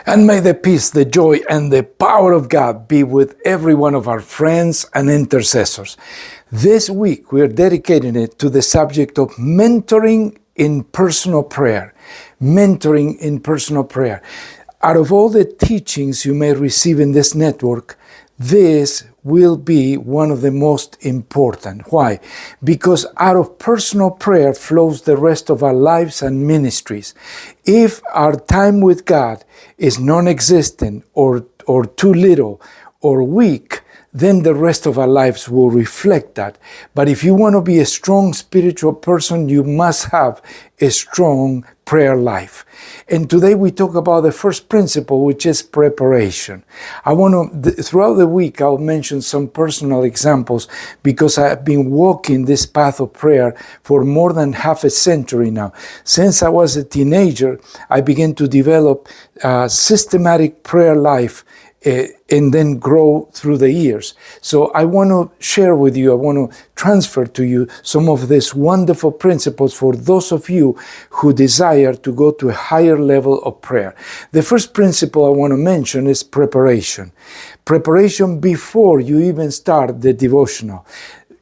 And may the peace, the joy, and the power of God be with every one of our friends and intercessors. This week, we are dedicating it to the subject of mentoring in personal prayer. Mentoring in personal prayer. Out of all the teachings you may receive in this network, this will be one of the most important. Why? Because out of personal prayer flows the rest of our lives and ministries. If our time with God is non-existent or too little or weak, then the rest of our lives will reflect that. But if you want to be a strong spiritual person, you must have a strong prayer life. And today we talk about the first principle, which is preparation. I want to, throughout the week, I'll mention some personal examples because I've been walking this path of prayer for more than half a century now. Since I was a teenager, I began to develop a systematic prayer life and then grow through the years. So I want to share with you, I want to transfer to you some of these wonderful principles for those of you who desire to go to a higher level of prayer. The first principle I want to mention is preparation. Preparation before you even start the devotional.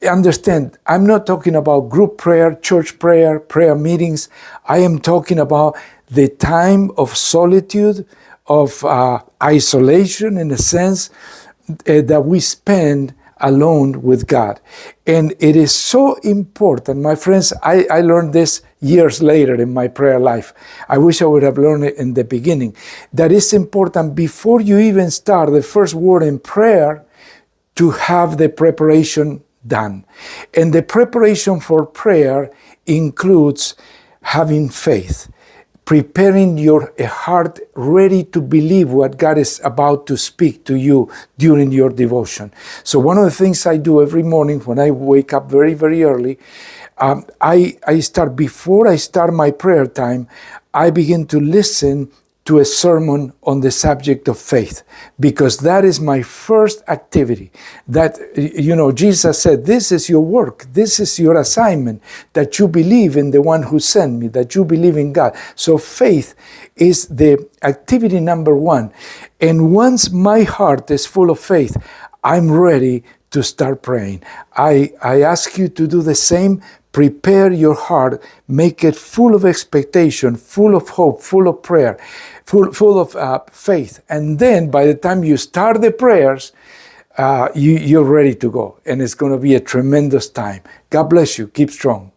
Understand, I'm not talking about group prayer, church prayer, prayer meetings. I am talking about the time of solitude, of isolation, in a sense, that we spend alone with God. And it is so important, my friends, I learned this years later in my prayer life. I wish I would have learned it in the beginning. That it's important before you even start the first word in prayer to have the preparation done. And the preparation for prayer includes having faith. Preparing your heart ready to believe what God is about to speak to you during your devotion. So one of the things I do every morning when I wake up very, very early, I start, before I start my prayer time, I begin to listen to a sermon on the subject of faith, because that is my first activity. That, Jesus said, this is your work, this is your assignment, that you believe in the one who sent me, that you believe in God. So faith is the activity number one. And once my heart is full of faith, I'm ready to start praying. I ask you to do the same. Prepare your heart, make it full of expectation, full of hope, full of prayer, full of faith. And then by the time you start the prayers, you're ready to go. And it's going to be a tremendous time. God bless you. Keep strong.